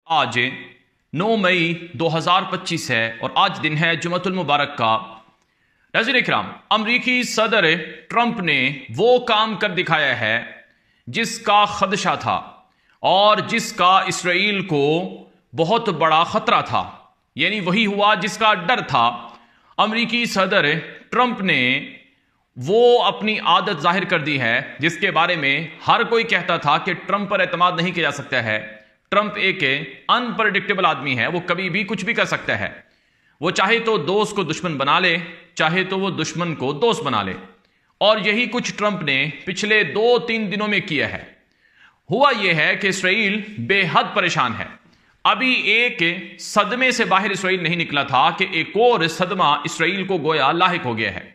आज 9 मई 2025 है और आज दिन है जुमअतुल मुबारक का। नाज़रीन इकराम, अमरीकी सदर ट्रंप ने वो काम कर दिखाया है जिसका खदशा था और जिसका इसराइल को बहुत बड़ा खतरा था, यानी वही हुआ जिसका डर था। अमरीकी सदर ट्रंप ने वो अपनी आदत जाहिर कर दी है जिसके बारे में हर कोई कहता था कि ट्रंप पर एतमाद नहीं किया जा सकता है। ट्रंप एक अनप्रडिक्टेबल आदमी है, वो कभी भी कुछ भी कर सकता है। वो चाहे तो दोस्त को दुश्मन बना ले, चाहे तो वो दुश्मन को दोस्त बना ले, और यही कुछ ट्रंप ने पिछले 2-3 दिनों में किया है। हुआ यह है कि इसराइल बेहद परेशान है। अभी एक सदमे से बाहर इसराइल नहीं निकला था कि एक और सदमा इसराइल को गोया लाहिक हो गया है।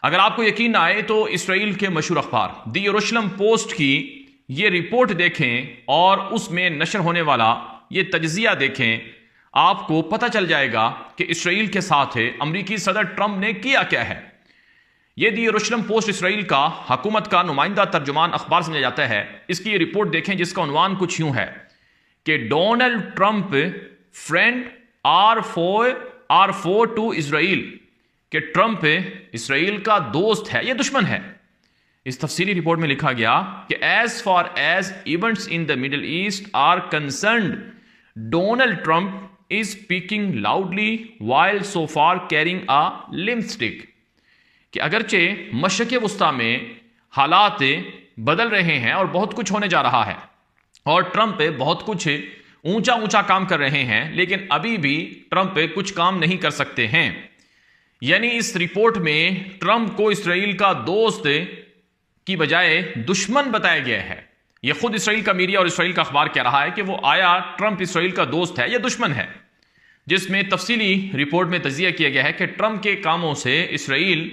अगर आपको यकीन ना आए तो इसराइल के मशहूर अखबार द यरूशलेम पोस्ट की ये रिपोर्ट देखें और उसमें नशर होने वाला ये तज्जिया देखें, आपको पता चल जाएगा कि इसराइल के साथ अमरीकी सदर ट्रंप ने किया क्या है। यह द यरूशलेम पोस्ट इसराइल का हुकूमत का नुमाइंदा तर्जुमान अखबार समझा जाता है। इसकी ये रिपोर्ट देखें जिसका उन्वान कुछ यूं है कि Donald Trump friend or foe to Israel, कि ट्रंप इसराइल का दोस्त है या दुश्मन है। इस तफसीली रिपोर्ट में लिखा गया कि as far as events in the Middle East are concerned, Donald Trump is speaking loudly while so far carrying a lipstick, कि अगरचे मशरिक़ वस्ता में हालात बदल रहे हैं और बहुत कुछ होने जा रहा है और ट्रंप बहुत कुछ ऊंचा ऊंचा काम कर रहे हैं, लेकिन अभी भी ट्रंप कुछ काम नहीं कर सकते हैं। यानी इस रिपोर्ट में ट्रंप को इसराइल का दोस्त की बजाय दुश्मन बताया गया है। यह खुद इसराइल का मीडिया और इसराइल का अखबार कह रहा है कि वो आया ट्रंप इसराइल का दोस्त है या दुश्मन है, जिसमें तफसीली रिपोर्ट में तजिया किया गया है कि ट्रंप के कामों से इसराइल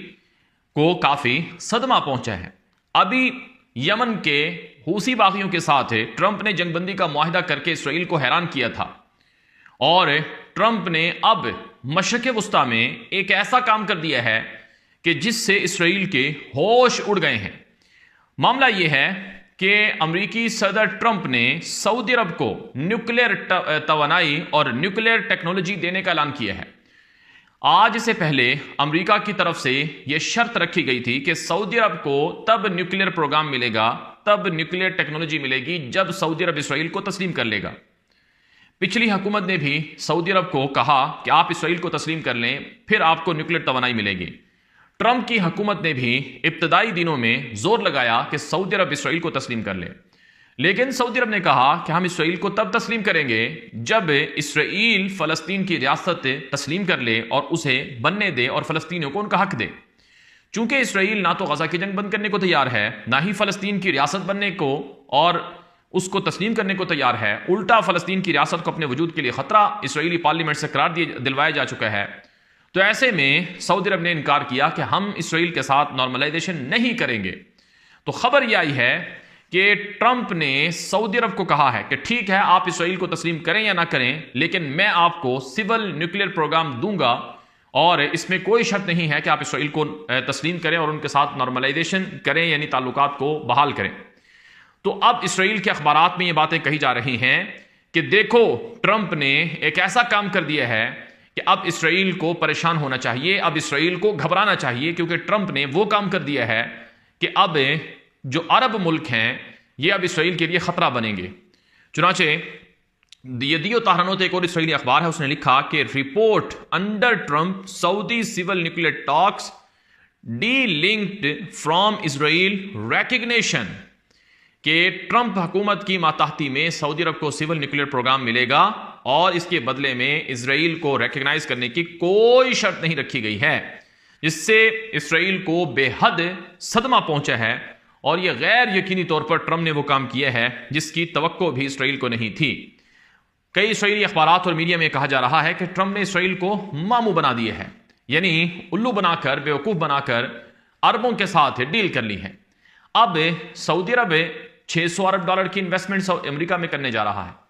को काफी सदमा पहुंचा है। अभी यमन के हूसी बागियों के साथ ट्रंप ने जंगबंदी का मुआहिदा करके इसराइल को हैरान किया था और ट्रंप ने अब मशरिक़ वस्ता में एक ऐसा काम कर दिया है कि जिससे इसराइल के होश उड़ गए हैं। मामला यह है कि अमरीकी सदर ट्रंप ने सऊदी अरब को न्यूक्लियर तवानाई और न्यूक्लियर टेक्नोलॉजी देने का ऐलान किया है। आज से पहले अमेरिका की तरफ से यह शर्त रखी गई थी कि सऊदी अरब को तब न्यूक्लियर प्रोग्राम मिलेगा, तब न्यूक्लियर टेक्नोलॉजी मिलेगी जब सऊदी अरब इसराइल को तस्लीम कर लेगा। पिछली हुकूमत ने भी सऊदी अरब को कहा कि आप इसराइल को तस्लीम कर लें, फिर आपको न्यूक्लियर तवानाई मिलेगी। ट्रंप की हुकूमत ने भी इब्तदाई दिनों में जोर लगाया कि सऊदी अरब इसराइल को तस्लीम कर ले, लेकिन सऊदी अरब ने कहा कि हम इसराइल को तब तस्लीम करेंगे जब इसराइल फलस्तीन की रियासत तस्लीम कर ले और उसे बनने दे और फलस्तीनियों को उनका हक दे। चूंकि इसराइल ना तो गजा की जंग बंद करने को तैयार है, ना ही फलस्तीन की रियासत बनने को और उसको तस्लीम करने को तैयार है, उल्टा फलस्तीन की रियासत को अपने वजूद के लिए खतरा इसराइली पार्लियामेंट से करार दिलवाया जा चुका है। तो ऐसे में सऊदी अरब ने इनकार किया कि हम इसराइल के साथ नॉर्मलाइजेशन नहीं करेंगे। तो खबर यह आई है कि ट्रंप ने सऊदी अरब को कहा है कि ठीक है, आप इसराइल को तस्लीम करें या ना करें, लेकिन मैं आपको सिविल न्यूक्लियर प्रोग्राम दूंगा और इसमें कोई शर्त नहीं है कि आप इसराइल को तस्लीम करें और उनके साथ नॉर्मलाइजेशन करें, यानी ताल्लुकात को बहाल करें। तो अब इसराइल के अखबारात में ये बातें कही जा रही हैं कि देखो, ट्रंप ने एक ऐसा काम कर दिया है कि अब इसराइल को परेशान होना चाहिए, अब इसराइल को घबराना चाहिए, क्योंकि ट्रंप ने वो काम कर दिया है कि अब जो अरब मुल्क हैं ये अब इसराइल के लिए खतरा बनेंगे। चुनाचे यदियो तहरानोत एक और इसराइली अखबार है, उसने लिखा कि report under Trump Saudi civil nuclear talks delinked from Israel recognition, कि ट्रंप हुकूमत की मातहती में सऊदी अरब को सिविल न्यूक्लियर प्रोग्राम मिलेगा और इसके बदले में इसराइल को रिकॉग्नाइज करने की कोई शर्त नहीं रखी गई है, जिससे इसराइल को बेहद सदमा पहुंचा है और यह गैर यकीनी तौर पर ट्रंप ने वो काम किया है जिसकी तवक्को भी इसराइल को नहीं थी। कई इसराइली अखबारात और मीडिया में कहा जा रहा है कि ट्रंप ने इसराइल को मामू बना दिया है, यानी उल्लू बनाकर, बेवकूफ बनाकर अरबों के साथ डील कर ली है। अब सऊदी अरब 600 अरब डॉलर की इन्वेस्टमेंट अमेरिका में करने जा रहा है।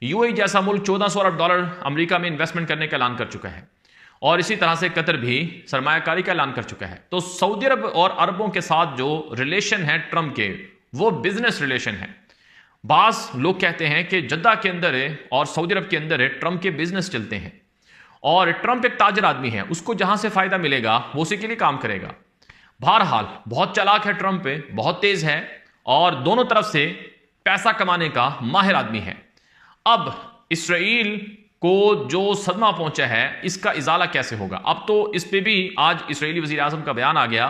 यूएई जैसा मुल्क 1400 अरब डॉलर अमेरिका में इन्वेस्टमेंट करने का ऐलान कर चुका है और इसी तरह से कतर भी सरमायाकारी का ऐलान कर चुका है। तो सऊदी अरब और अरबों के साथ जो रिलेशन है ट्रंप के, वो बिजनेस रिलेशन है। बास लोग कहते हैं कि जद्दा के अंदर है और सऊदी अरब के अंदर है ट्रंप के बिजनेस चलते हैं और ट्रंप एक ताजर आदमी है, उसको जहां से फायदा मिलेगा वो उसी के लिए काम करेगा। बहरहाल बहुत चालाक है ट्रंप, बहुत तेज है और दोनों तरफ से पैसा कमाने का माहिर आदमी है। अब इसराइल को जो सदमा पहुंचा है इसका इजाला कैसे होगा? अब तो इस पे भी आज इसराइली वजीर आजम का बयान आ गया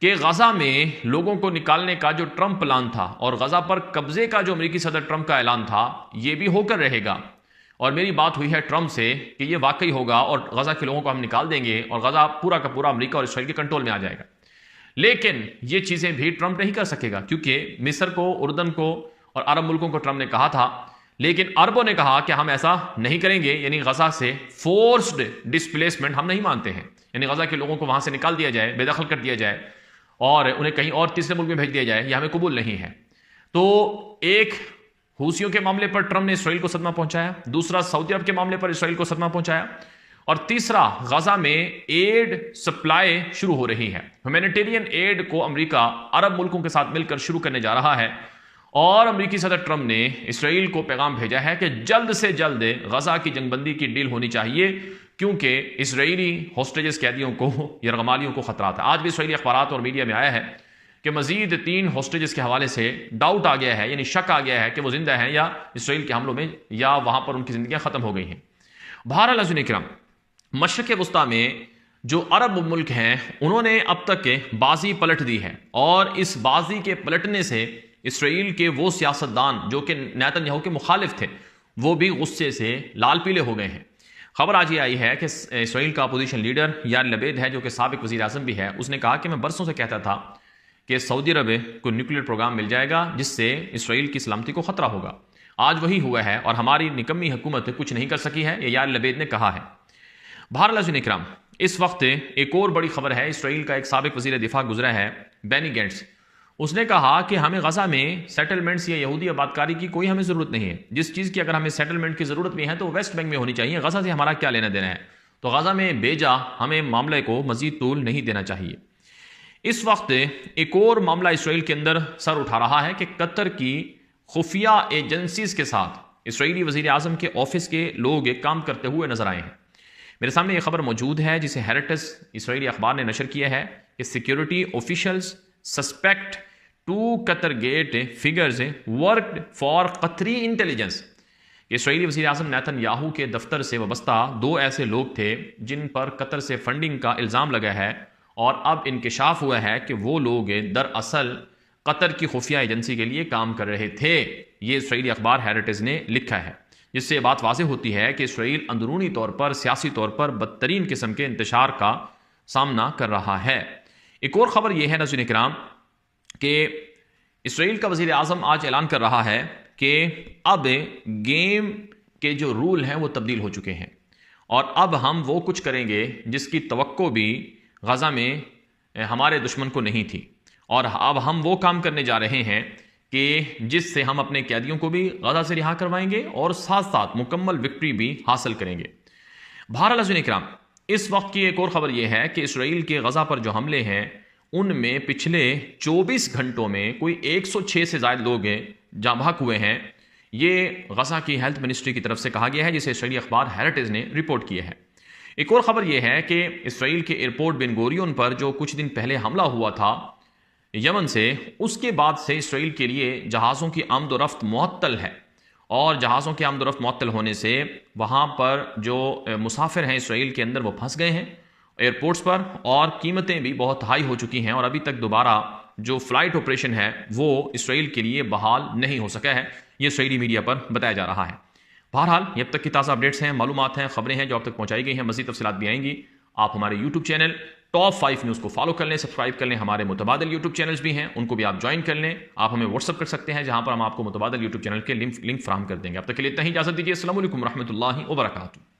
कि गजा में लोगों को निकालने का जो ट्रंप प्लान था और गजा पर कब्जे का जो अमेरिकी सदर ट्रंप का ऐलान था यह भी होकर रहेगा। और मेरी बात हुई है ट्रंप से कि यह वाकई होगा और गजा के लोगों को हम निकाल देंगे और गजा पूरा का पूरा अमेरिका और इसराइल के कंट्रोल में आ जाएगा। लेकिन ये चीजें भी ट्रंप नहीं कर सकेगा क्योंकि मिस्र को, उर्दन को और अरब मुल्कों को ट्रंप ने कहा था, लेकिन अरबों ने कहा कि हम ऐसा नहीं करेंगे, यानी गजा से फोर्स्ड डिस्प्लेसमेंट हम नहीं मानते हैं, यानी गजा के लोगों को वहां से निकाल दिया जाए, बेदखल कर दिया जाए और उन्हें कहीं और तीसरे मुल्क में भेज दिया जाए, यह हमें कबूल नहीं है। तो एक हूसियों के मामले पर ट्रंप ने इसराइल को सदमा पहुंचाया, दूसरा सऊदी अरब के मामले पर इसराइल को सदमा पहुंचाया और तीसरा गजा में एड सप्लाई शुरू हो रही है। ह्यूमैनिटेरियन एड को अमेरिका अरब मुल्कों के साथ मिलकर शुरू करने जा रहा है और अमेरिकी सदर ट्रंप ने इसराइल को पैगाम भेजा है कि जल्द से जल्द गजा की जंगबंदी की डील होनी चाहिए क्योंकि इसराइली हॉस्टेजेस कैदियों को, यरगमालियों को खतरा था। आज भी इसराइली अखबारात और मीडिया में आया है कि मजीद 3 हॉस्टेजेस के हवाले से डाउट आ गया है, यानी शक आ गया है कि वो जिंदा हैं या इसराइल के हमलों में या वहां पर उनकी जिंदगियां खत्म हो गई हैं। बहरहाल अज़ीज़ इकराम, मशरिक़ वस्ता में जो अरब मुल्क हैं उन्होंने अब तक बाजी पलट दी है और इस बाजी के पलटने से इसराइल के वो सियासतदान जो कि नेतन्याहू के मुखालिफ थे वो भी गुस्से से लाल पीले हो गए हैं। खबर आज ये आई है कि इसराइल का अपोजिशन लीडर यार लबेद है जो कि साबिक वज़ीर आज़म भी है, उसने कहा कि मैं बरसों से कहता था कि सऊदी अरब को न्यूक्लियर प्रोग्राम मिल जाएगा जिससे इसराइल की सलामती को खतरा होगा। आज वही हुआ है और हमारी निकम्मी हुकूमत कुछ नहीं कर सकी है, ये यार लबेद ने कहा है। बहरहाल अज़ीज़ इकराम, इस वक्त एक और बड़ी खबर है। इसराइल का एक साबिक वज़ीर दिफा गुजरा है, बेनी गेंट्स, उसने कहा कि हमें गजा में सेटलमेंट्स या यहूदी आबादकारी की कोई हमें ज़रूरत नहीं है। जिस चीज़ की अगर हमें सेटलमेंट की ज़रूरत भी है तो वेस्ट बैंक में होनी चाहिए, गजा से हमारा क्या लेना देना है। तो गजा में बेजा हमें मामले को मजीद तूल नहीं देना चाहिए। इस वक्त एक और मामला इसराइल के अंदर सर उठा रहा है कि कतर की खुफिया एजेंसीज के साथ इसराइली वज़ीर आज़म के ऑफिस के लोग काम करते हुए नजर आए हैं। मेरे सामने ये खबर मौजूद है जिसे हेरिटेज इसराइली अखबार ने नशर किया है कि security officials suspect 2 Qatar gate figures worked for Qatari intelligence. इसराइली वज़ीर आज़म नेतन्याहू के दफ्तर से वाबस्ता 2 ऐसे लोग थे जिन पर कतर से फंडिंग का इल्ज़ाम लगा है और अब इंकशाफ हुआ है कि वो लोग दरअसल कतर की खुफिया एजेंसी के लिए काम कर रहे थे। ये इसराइली अखबार हेरिटेज ने लिखा है, जिससे बात वाज़ेह होती है कि इसराइल अंदरूनी तौर पर, सियासी तौर पर बदतरीन किस्म के इंतशार का सामना कर रहा है। एक और ख़बर यह है नाज़रीन इकराम कि इसराइल का वज़ीर आज़म आज ऐलान कर रहा है कि अब गेम के जो रूल हैं वो तब्दील हो चुके हैं और अब हम वो कुछ करेंगे जिसकी तवक्को भी गजा में हमारे दुश्मन को नहीं थी और अब हम वो काम करने जा रहे हैं कि जिससे हम अपने कैदियों को भी गजा से रिहा करवाएंगे और साथ साथ मुकम्मल विक्ट्री भी हासिल करेंगे। बहरहाल अज़ीज़ इकराम, इस वक्त की एक और ख़बर यह है कि इसराइल के गजा पर जो हमले हैं उनमें पिछले 24 घंटों में कोई 106 से ज़ायद लोग जहाँ भाग हुए हैं। ये गजा की हेल्थ मिनिस्ट्री की तरफ से कहा गया है, जिसे इसराइली अखबार हेरिटेज ने रिपोर्ट किया है। एक और ख़बर यह है कि इसराइल के एयरपोर्ट बेन गोरियन पर जो कुछ दिन पहले हमला हुआ था यमन से, उसके बाद से इसराइल के लिए जहाज़ों की आमदोरफ्त मुअत्तल है और जहाज़ों की आमदोरफ्त मुअत्तल होने से वहाँ पर जो मुसाफिर हैं इसराइल के अंदर वो फंस गए हैं एयरपोर्ट्स पर और कीमतें भी बहुत हाई हो चुकी हैं और अभी तक दोबारा जो फ़्लाइट ऑपरेशन है वो इसराइल के लिए बहाल नहीं हो सका है। ये इसराइली मीडिया पर बताया जा रहा है। बहरहाल ये अब तक की ताज़ा अपडेट्स हैं, मालूमात हैं, खबरें हैं जो अब तक पहुंचाई गई हैं। मज़ीद तफ़सीलात भी आएंगी। आप हमारे यूट्यूब चैनल टॉप 5 न्यूज़ को फॉलो कर लें, सब्सक्राइब कर लें। हमारे मुतबादिल यूट्यूब चैनल्स भी हैं, उनको भी आप ज्वाइन कर लें। आप हमें व्हाट्सअप कर सकते हैं जहां पर हम आपको मुतबादिल यूट्यूब चैनल के लिंक फ्राहम कर देंगे। अब तक के लिए इतना ही, इजाज़त दीजिए। अस्सलामु अलैकुम रहमतुल्लाहि व बरकातुहू।